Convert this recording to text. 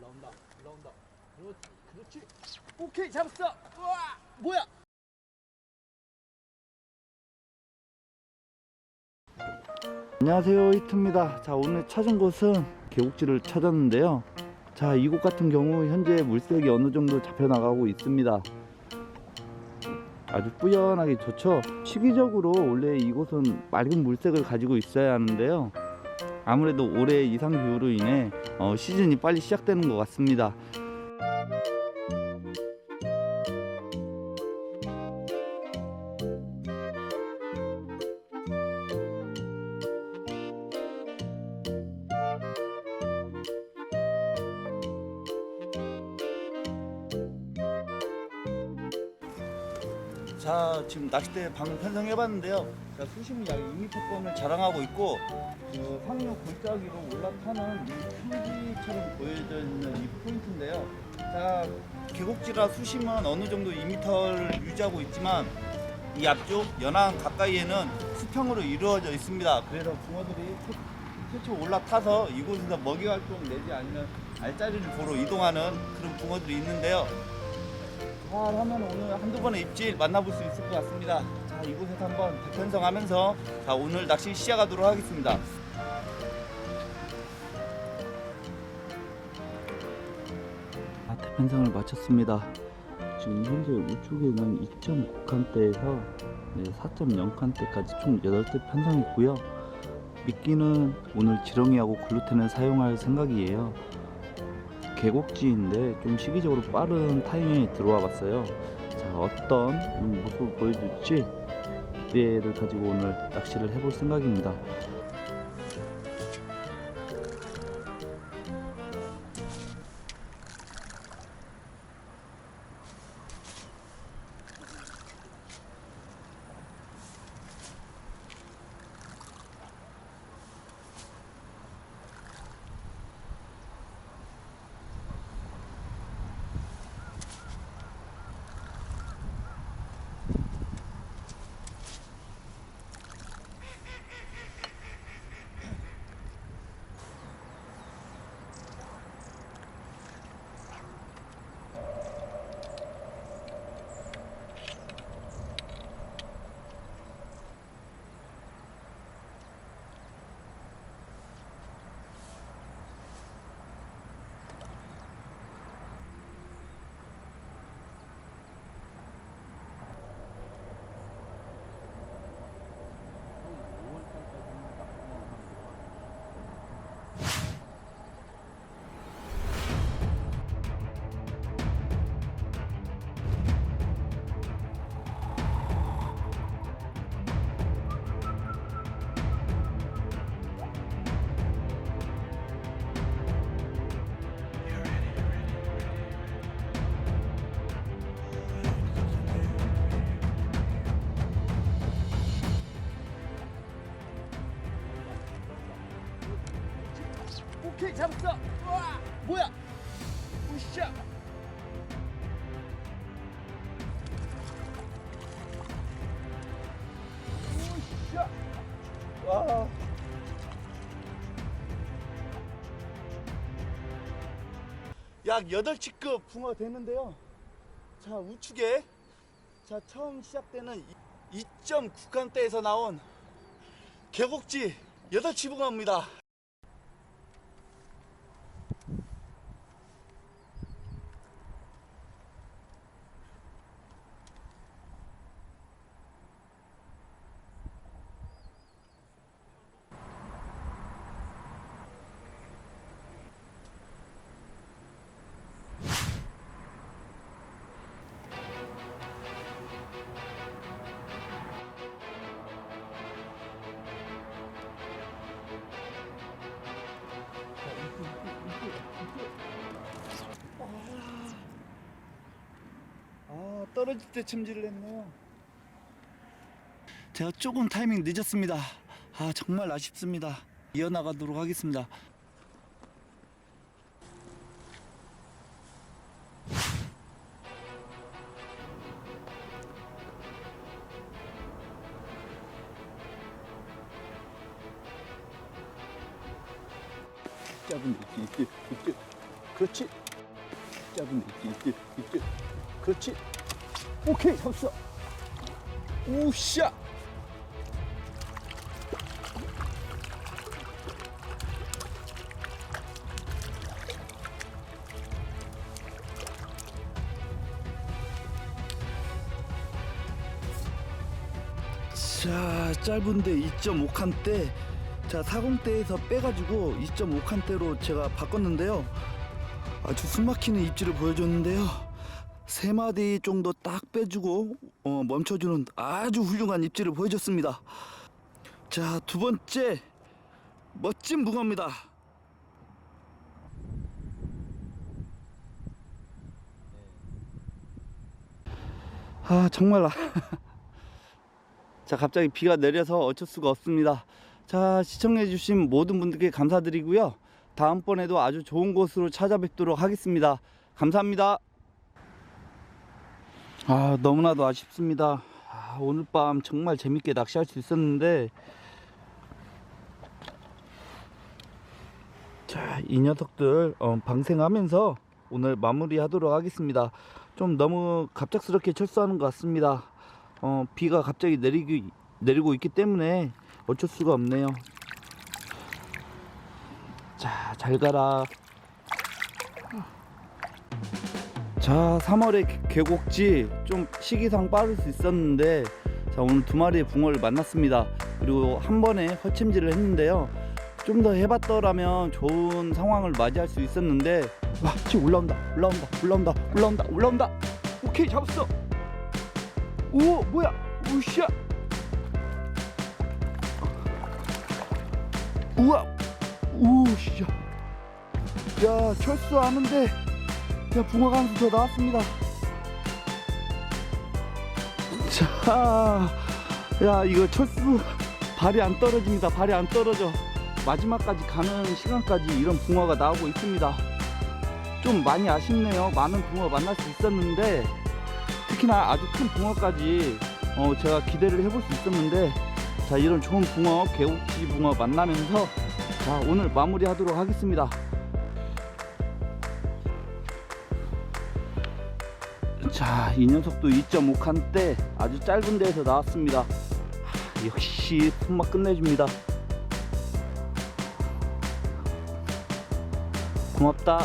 올라온다. 올라온다. 그렇지. 그렇지. 오케이, 잡았어. 우와, 뭐야? 안녕하세요, 히트입니다. 자, 오늘 찾은 곳은 계곡지를 찾았는데요. 자, 이곳 같은 경우 현재 물색이 어느 정도 잡혀나가고 있습니다. 아주 뿌연하게 좋죠. 시기적으로 원래 이곳은 맑은 물색을 가지고 있어야 하는데요, 아무래도 올해 이상 기후로 인해 시즌이 빨리 시작되는 것 같습니다. 자, 지금 낚싯대 방금 편성해봤는데요. 자, 수심이 약 2m권을 자랑하고 있고, 그 상류 골짜기로 올라타는 이 풀지처럼 보여져 있는 이 포인트인데요. 자, 계곡지라 수심은 어느 정도 2m를 유지하고 있지만, 이 앞쪽 연안 가까이에는 수평으로 이루어져 있습니다. 그래서 붕어들이 최초 올라타서 이곳에서 먹이 활동 내지 아니면 알짜리를 보러 이동하는 그런 붕어들이 있는데요. 하면 오늘 한두 번의 입질 만나볼 수 있을 것 같습니다. 자, 이곳에서 한번 대편성하면서 자, 오늘 낚시 시작하도록 하겠습니다. 대편성을 마쳤습니다. 지금 현재 우측에는 2.9칸대에서 4.0칸대까지 총 8대 편성했고요. 미끼는 오늘 지렁이하고 글루텐을 사용할 생각이에요. 계곡지인데 좀 시기적으로 빠른 타이밍에 들어와 봤어요. 자, 어떤 모습을 보여줄지 기대를 가지고 오늘 낚시를 해볼 생각입니다. 오케이, 잡았어. 우와, 뭐야? 으쌰. 으쌰. 와. 약 8치급 붕어 되는데요. 자, 우측에 자, 처음 시작되는 2.9칸대에서 나온 계곡지 8치 붕어입니다. 떨어질 때 챔질을 했네요. 제가 조금 타이밍 늦었습니다. 정말 아쉽습니다. 이어나가도록 하겠습니다. 짧은 미끼. 그렇지. 짧은 입질. 그렇지. 오케이, 잡았어. 우샤. 자, 짧은데 2.5칸대. 자, 40대에서 빼가지고 2.5칸대로 제가 바꿨는데요. 아주 숨막히는 입질을 보여줬는데요. 3마디 정도 딱 빼주고 멈춰주는 아주 훌륭한 입질을 보여줬습니다. 자, 두 번째 멋진 붕어입니다. 아, 정말 자, 갑자기 비가 내려서 어쩔 수가 없습니다. 자, 시청해주신 모든 분들께 감사드리고요. 다음번에도 아주 좋은 곳으로 찾아뵙도록 하겠습니다. 감사합니다. 아, 너무나도 아쉽습니다. 오늘 밤 정말 재밌게 낚시할 수 있었는데, 자, 이 녀석들 방생하면서 오늘 마무리하도록 하겠습니다. 좀 너무 갑작스럽게 철수하는 것 같습니다. 비가 갑자기 내리고 있기 때문에 어쩔 수가 없네요. 자, 잘 가라. 자, 3월의 계곡지 좀 시기상 빠를 수 있었는데, 자, 오늘 두 마리의 붕어를 만났습니다. 그리고 한 번에 허챔질을 했는데요. 좀 더 해봤더라면 좋은 상황을 맞이할 수 있었는데, 와, 지금 올라온다. 오케이, 잡았어. 오, 뭐야? 우샤. 우와. 우샤. 야, 철수하는데, 야, 붕어가 한 수 더 나왔습니다. 자, 야, 이거 철수 발이 안 떨어집니다. 발이 안 떨어져. 마지막까지 가는 시간까지 이런 붕어가 나오고 있습니다. 좀 많이 아쉽네요. 많은 붕어 만날 수 있었는데, 특히나 아주 큰 붕어까지 제가 기대를 해볼 수 있었는데, 자, 이런 좋은 붕어, 계곡지 붕어 만나면서, 자, 오늘 마무리하도록 하겠습니다. 자, 이 녀석도 2.5칸대 아주 짧은 데에서 나왔습니다. 역시 손맛 끝내줍니다. 고맙다.